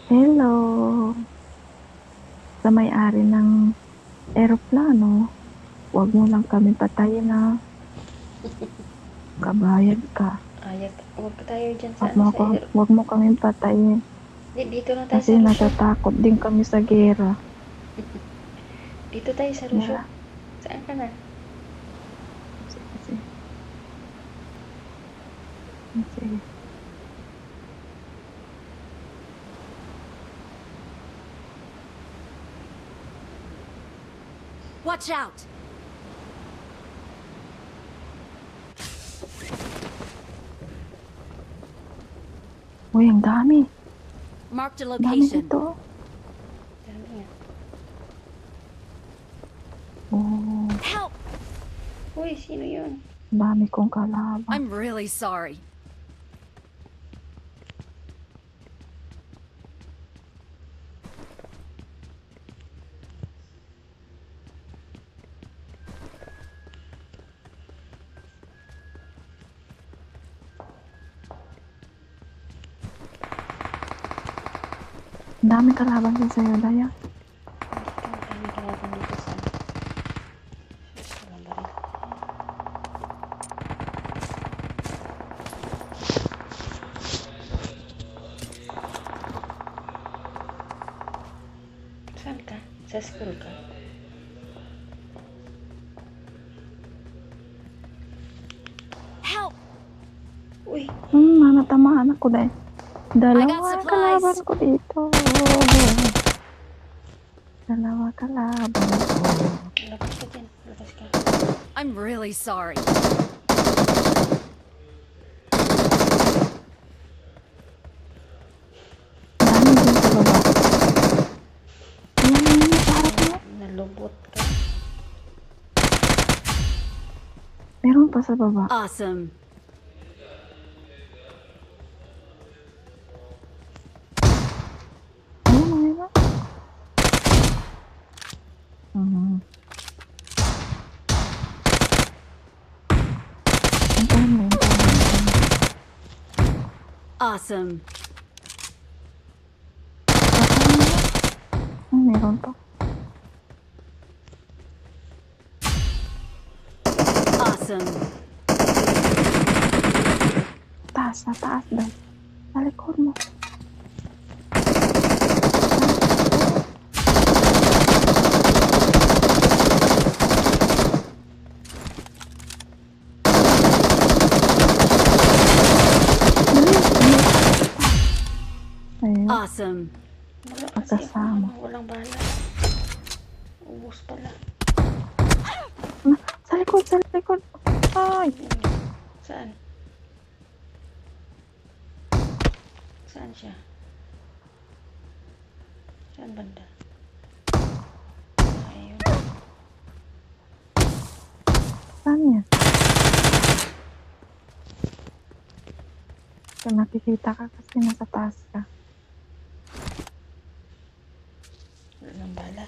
Hello, sa may-ari ng eroplano, huwag mo lang kami patayin ha. Kabayad ka. Huwag tayo dyan sa, Huwag mo kami patayin. Dito lang tayo Kasi sa Lucio. natatakot din kami sa gera. Dito tayo sa Lucio. Yeah. Saan ka na? Sige. Sige. Watch out! Uy, ang dami. Marked a Ang dami location. dito. Dami nga. Oh, Help! Uy, sino yun? ang dami kong kalaban. I'm really sorry. Ang dami kalaban din sa'yo, Daya. Dito, dami kalaban dito sa... Walang baril. Saan ka? Sa school ka? Help! Uy, Natamaan ako dahil. I Dalawa got supplies. kalaban ko dito. Dalawa kalaban ko. labas ka dyan. Labas ka. I'm really sorry. Dami din sa baba. Ayan, parang mo. Nalubot ka. Meron pa sa baba. Awesome. Ayun, ayun. Antayin mo, antayin mo. Awesome. Meron pa. Awesome. Taas na taas dahil. Sa likod mo. Ayun, Awesome. Wala kasi magkasama. walang bala. Ubus pala. Sa likod, sa likod. Ay, Saan? Saan siya? Saan banda? Ayun. saan yan? Kung nakikita ka kasi nasa taas ka. Wala ng bala.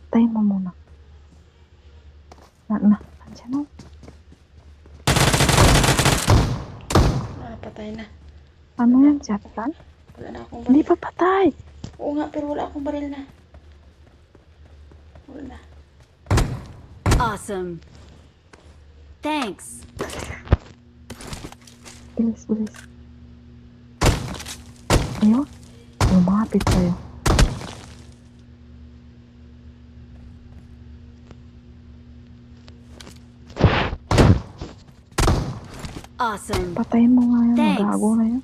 Tayin mo muna. Andiyan o. Patay na. Ano yan, shotgun? Wala na akong Hindi baril. pa patay. Oo nga, pero wala akong baril na. Wala na. Awesome. Thanks. Bilis, bilis. Ayun. Lumapit sa'yo. Awesome. Patayin mo nga yan. Thanks. Gago na yan.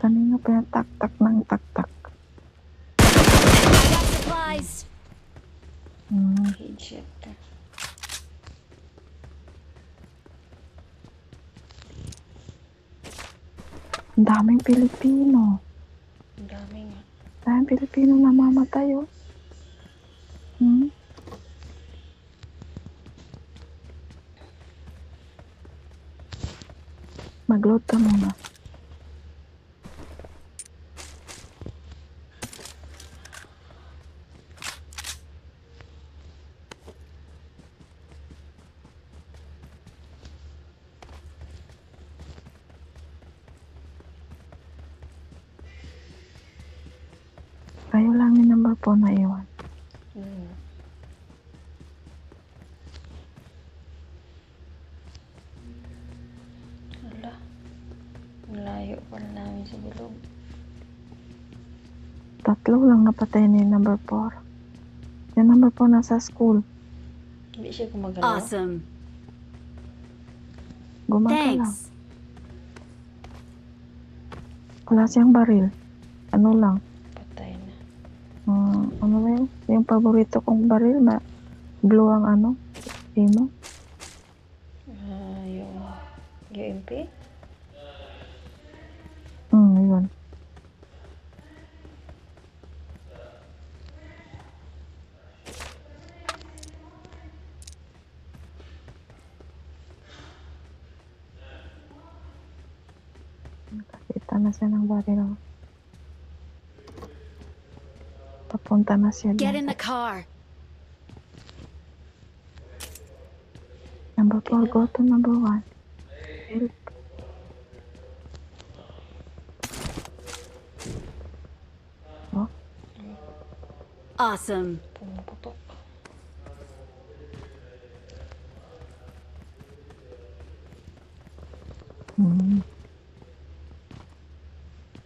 Kanina pa yung tak-tak ng tak-tak. I got supplies. Headshot ka. Ang daming Pilipino. Ang dami nga. Daming Pilipino namamatay oh. Mag-load ka muna. Kayo lang yung number 4 na iwan. Hmm. Wala. Malayo pala namin sa bilog. 3 lang napatay ni number 4. Yung number 4 nasa school. Hindi siya gumagalaw. Awesome. Gumagalaw. Thanks. Wala siyang baril. Ano lang. Patay na. Ano ba yun? Yung paborito kong baril, blue ang ano? Imo? Yung UMP? Yun. Nakakita na siya ng baril. Papunta na siya Get doon. in the car. Number 4, go to number 1. Help. Oh, Awesome. Pumuputok.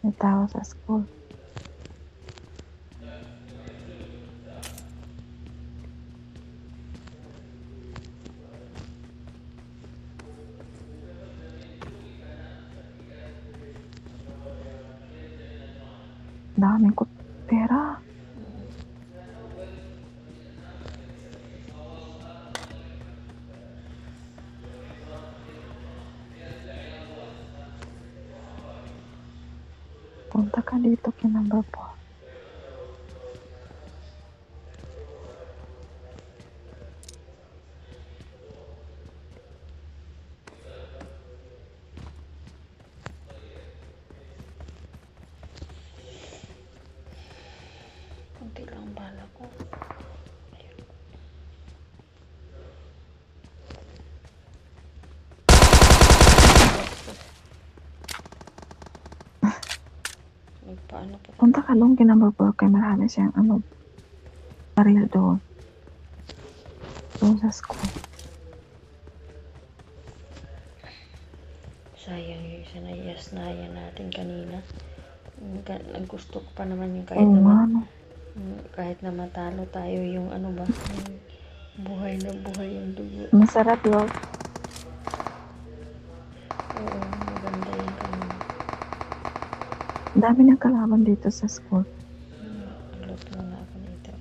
may tao sa school. Dami ko pera. Punta ka dito kay number 4. Kunti lang ang bala ko. Ayun. Nagpaano pa. Punta ka doon kay number 4 kay marami siyang baril doon. Doon sa school. Sayang yung sinayas-naya natin kanina. Naggusto ko pa naman yung Oo nga, no. kahit na matalo tayo yung ano ba, yung buhay na buhay yung dugo. Masarap yun. Oo, maganda yung kanina. Ang dami ng kalaban dito sa school. Nagluto na ako dito.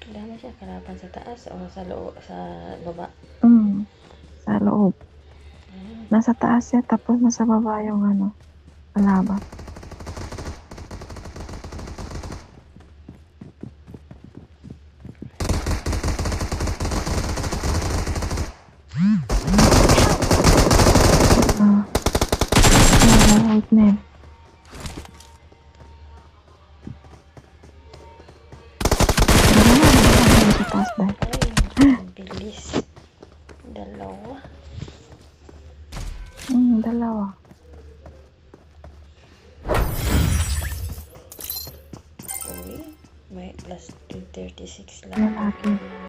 Kailangan siya kalaban sa taas o sa loob, sa baba. Sa loob. Nasa taas siya, tapos nasa baba yung kalaban. Wait na yun. Sa taas ba? Ay, ang bilis. Dalawa. Dalawa. Uy, may plus 236 lang. Lalaki.